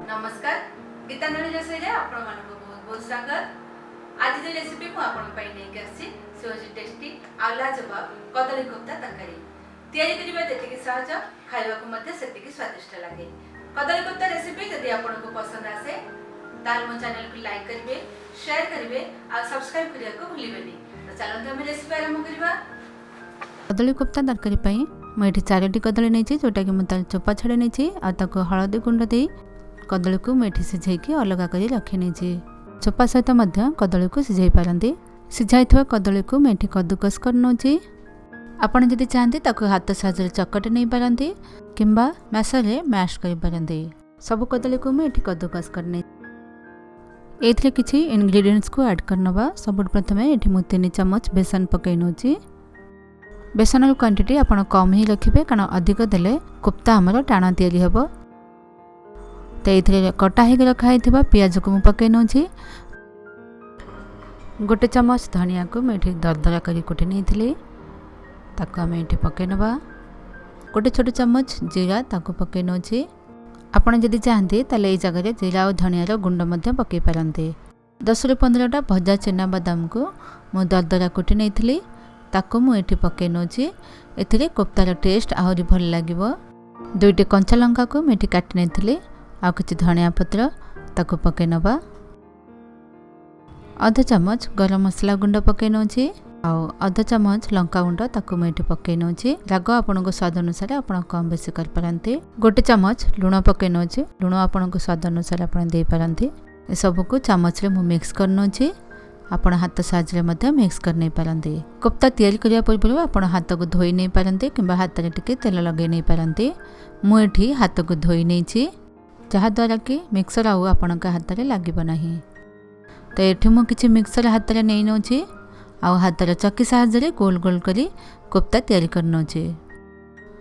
नमस्कार गीतांजलि रोषे आपण मानक बहुत बहुत स्वागत। आज जो रेसिपी मु आपण पई नै के आसी से होची टेस्टी आला जवाब कदली कोफ्ता तरकारी। तयारी करिबा जेतिकी सहज खाइबा को मध्ये सेतिकी स्वादिष्ट लागे। कदली कोफ्ता रेसिपी जदि आपण को पसंद आसे ताल मो चैनल को लाइक करिवे, शेयर करिवे आ सब्सक्राइब करिया को भूलिबेनी। तो चलंतु हम रेसिपी आरंभ करिबा। कदली कोफ्ता तरकारी पई मैं 4टी कदली नहीं जोटा कि मुझे चोपा छाड़ी नहीं आको हलदी गुंड दे कदली को मैं सीझे अलग कर रखी नहीं। चोपा सहित कदली को सीझे पारती। सीझाई कदली को मैं कद्दूकस कर नौची। आपड़ जदि चाहती हाथ साहाଯ୍ୟରେ चकटी नहीं पारती किंबा मैसर मैश कर पारती। सब कदली को मैं कद्दूकस करने ये किसी इनग्रेडिएंट्स को ऐड करनवा। सब प्रथम ये 3 चम्मच बेसन पकई नौची। बेसन क्वांटिटी आपण कम ही रखिए कारण अधिक देले कोफ्ता आमर टाण तैयारी हेबो। तो ये कटा हो रखाई पियाज को पकई नौची। 1 चम्मच धनिया को मैं दरदरा कर कुटी नहीं ताको आम ये पकई नवा। 1 छोट चम्मच जीरा ताको पकई नौची। आपण जदि चाहती ताले ये जगह जीरा और धनियार गुंड पकई पारती। 10 ରୁ 15टा भजा चिना बादाम को मु दरदरा कुटी नहीं ताको मु एठी पकई नौची। एथिरे कोफ्तार टेस्ट आहरी भल लागिबो। 2टी कंचा लंका को मैं एठी काटी नैथिली आ किछि धनिया पत्र ताको पकई नबा। आधा चम्मच गरम मसला गुंड पकई नौची आ आधा चम्मच लंका गुंड ताको मैं एठी पकई नौची। राग आपनको स्वाद अनुसार आपण कम बेसी कर पारंती। 1 चम्मच लूण पकई नौची। लूण आपनको स्वाद अनुसार आपण दे पारंती। ए सब को चम्मच रे मु मिक्स कर नौची। आपण हाथ साहाଯ୍ୟରେ मिक्स कर नहीं पारती। कोफ्ता तैयारी करिया पूर्व आपण हाथ को धोई नहीं पारती किंबा हाथ में टिके तेल लगे नहीं पारती। मु एठी हाथ को धोई नहीं जहाद्वारा कि मिक्सर आउ आपण हाथ में लगे ना। तो ये मु किछि मिक्सर हाथ में नहीं नौची आ हाथर चक्की साहाଯ୍ୟରେ गोल गोल करी कोफ्ता तैयारी कर नौची।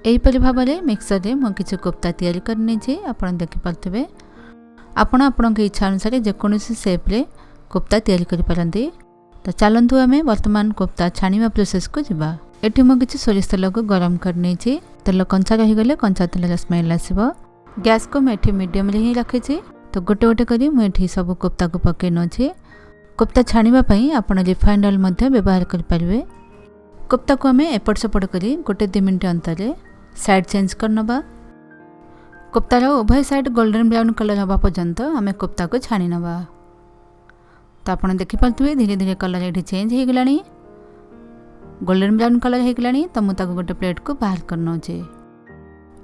एहीपरि भाव में मिक्सर रे मु किछि कोफ्ता तैयारी कर नहीं आपण देखि पारथिबे। आपण आपणक इच्छा अनुसार जेकोसी शेप रे कोफ्ता तैयारी करि पारंती। तो चलंतु आमे वर्तमान कोफ्ता छाणीवा प्रोसेस को जिबा। एठी मो किछि सोरिष तेल को गरम कर नैछि। तेल कंचा रही गले कंचा तेल स्मेल आसीबो। गैस को मैं एठी मीडियम रे ही रखिछि। तो गोटे गोटे करी मैं एठी सब कोफ्ता को पकई नछि। कोफ्ता छाणीवा पई आपण रिफाइंड ऑयल मध्ये व्यवहार कर पारिबे। कोफ्ता को आमे एपट सेपट करी 1-2 मिनिट अंतरे साइड चेंज करनबा। कोफ्तार उभय साइड गोल्डन ब्राउन कलर हबा पर्यंत आमे कोफ्ता को छाणी नबा। तो आप देखिपे धीरे धीरे कलर ये चेंज हो गला गोल्डन ब्राउन कलर हो गला। तो मुझे गोटे प्लेट को बाहर कर नौचे।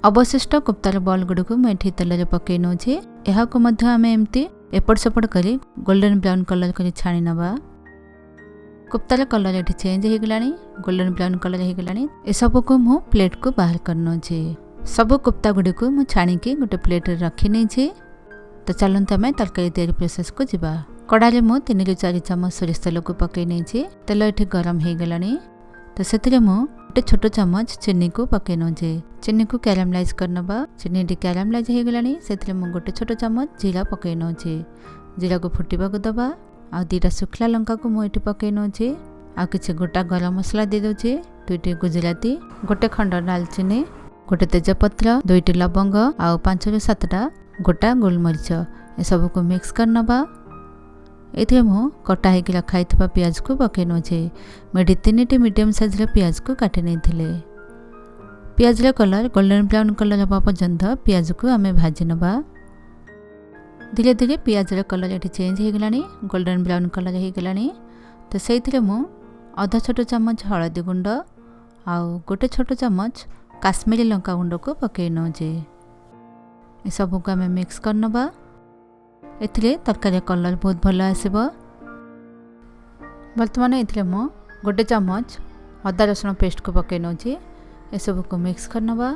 अवशिष्ट कोफ्तार बॉल गुड़ को मुझे तेल पकई नौचे। यह आम एमती एपट सेपट करी गोल्डन ब्राउन कलर कर छाणी नवा। कोफ्तार कलर ये चेंज हो गला गोल्डन ब्राउन कलर हो गला। ए सब को मु प्लेट को बाहर कर नौचे। सब कोफ्ता गुड़ी को मुझे छाणिकी गोटे प्लेट रखी नहीं। तो चलते आम तरकारी तैयारी प्रोसेस को जिबा। कड़ारे मु 3 ରୁ 4 चम्मच सोरिष तेल को पकई नहीं। तेल ये गरम हो गला। तो से मु 1 छोट चम्मच चीनी को पकई नौचे। चीनी को कैरामलाइज करनबा। चीनी कैरामलाइज हो गला से मु 1 छोट चम्मच जीरा पकई नौचे। जीरा को फुटवा को दबा। आ 2टा शुखला लंका को मुझे पकई नौचे। आ किछि गोटा गरम मसला दे दोचे। 2टी गुजराती, 1 खंड दालचीनी, 1 तेजपत्र, 2टी लवंग आ 5 ରୁ 7टा गोटा गोलमरीच ए सब को मिक्स करनबा। ये मु कटा हो रखाई पियाज को पकई नौचे। मेडी 3टी मीडियम साइज पियाज को काटी नहीं। पियाज कलर गोल्डन ब्राउन कलर हवा पर्यंत पियाज को आम भाजी नवा। धीरे धीरे पियाज कलर ये चेंज हो गला गोल्डन ब्राउन कलर हो गला। तो से मु आधा छोट चम्मच हलदी गुंड आ 1 छोट चम्मच काश्मीरी लंका गुंड को पकई नौचे। ये सब को आम मिक्स करनबा। एथिरे तरकारी कलर बहुत भल आसीबो। वर्तमान एथिरे मु 1 चम्मच अदा रसुण पेस्ट को पकई नौची। ए सब को मिक्स करनबा।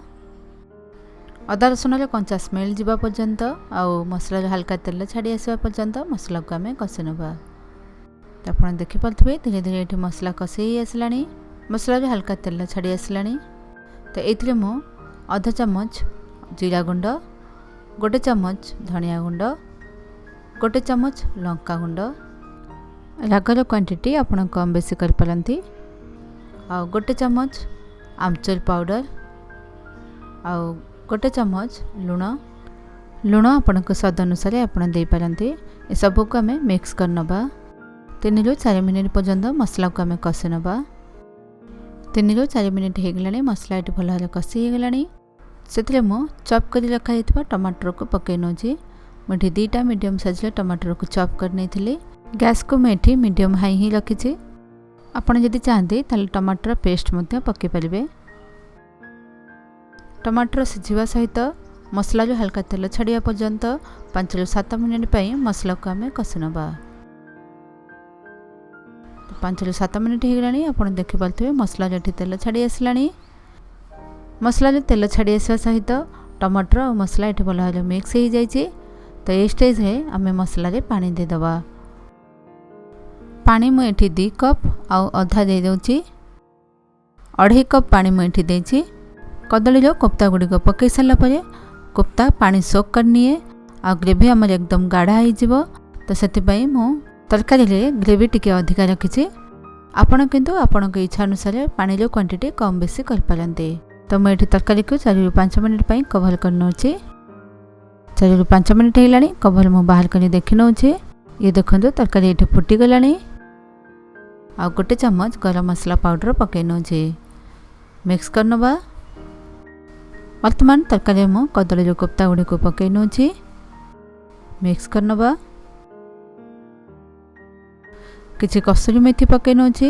अदा रसुण रे कंचा स्मेल जिबा पर्यंत आ मसला रे हल्का तेल छाड़ी आसीबा पर्यंत मसला को आमे कसी नबा। तो आपण देखि पारथिबे धीरे धीरे एठी मसला कसी आसलानी। मसला रे हल्का तेल छाड़ी आसलानी। तो एथिरे मु आधा चम्मच जीरा गुंड, 1 चम्मच धनिया गुंड, 1 चम्मच लंका गुंड। रागर क्वांटिटी आपण कम बेसी कर पारंती। आ 1 चम्मच आमचूर पाउडर आ 1 चम्मच लूण लुण आपणको स्वाद अनुसार आपण दे पारंती। ए सब को आमे मिक्स कर नबा। 3 ରୁ 4 मिनिट पर्यंत मसला को आमे कसी नबा। 3 ରୁ 4 मिनिट हे गलानी मसला एटी भल भाबरे कसी हे गलानी। सेतले मो चॉप करी रखा हितबा टमाटर को पकै नोजी। मुठी 2टा मीडियम साइज रे टमाटर को चॉप कर नेथिली। गैस को मेठी मीडियम हाई ही रखिछि। आपण जदि चाहते ताले टमाटर पेस्ट मध्य पकै परिबे। टमाटर सिझिबा सहित मसला जो हल्का तेल छाड़िया पर्यंत 5 ରୁ 7 मिनिट पई मसला को आमे कसी नबा। 5 ରୁ 7 मिनिट हे गलानी आपण देखि पालथबे मसला जेठी तेल छाड़ी आसलानी। मसला जो तेल छाड़ी आसवा सहित टमाटर और मसला एठी भल भाबरे मिक्स हो जाइछि। तो ए स्टेज रे आमे मसला रे पानी दे दबा। पानी मु एठी 2 कप आ आधा दे दउछि। 2.5 कप पानी मु एठी देछि। कदली जो कोफ्ता गुडी को पकै सला परे कोफ्ता पानी सोक करनिए आ ग्रेवी हमर एकदम गाढ़ा हो जिवो। तो सेति पई मु तरकारी रे ग्रेवी टिके अधिका रखिछि। आपण किंतु आपण के इच्छा अनुसार पानी रो क्वांटिटी कम बेसी कर पारंते। तो मैं एठी तरकारी को 4 ରୁ 5 मिनिट पई कवर कर नउछि। 4 ରୁ 5 मिनिट हेलानी कवर मु बाहर करी देखि नउछि। ये देखंतु तरकारी एठी फुटी गलानी। आ गोटे चम्मच गरम मसला पाउडर पकै नउछि। मिक्स कर नबा। वर्तमान तरकारी मु कदली जो कोफ्ता गुडी को पकै नउछि। मिक्स कर नबा। किछि कसूरी मेथी पकै नउछि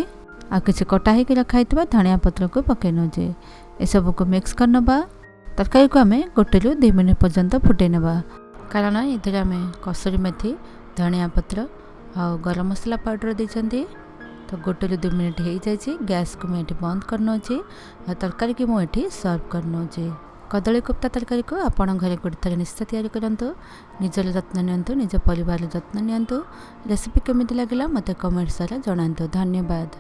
आ किछि कटा हे के रखा हितबा धनिया पत्र को पकै नउछि। ए सब को मिक्स कर नबा। तरकारी को आमे 1 ରୁ 2 मिनिट पर्यंत फुटे नबा। कारण इधर आमे कसूरी मेथी धनिया पत्र आ गरम मसला पाउडर देछंती। तो 1 ରୁ 2 मिनिट हे जाइछि। गैस को मैं एठी बंद करनोछि आ तरकारी के मु एठी सर्व करनोछि। कदली कोफ्ता तरकारी को आपण घरे गोटे थर निश्चय तैयारी करंतु। निजर जत्न नियंतु, निज परिवार जत्न नियंतु। रेसिपी केमिति लागला मते कमेंट्स रे जणांतु। धन्यवाद।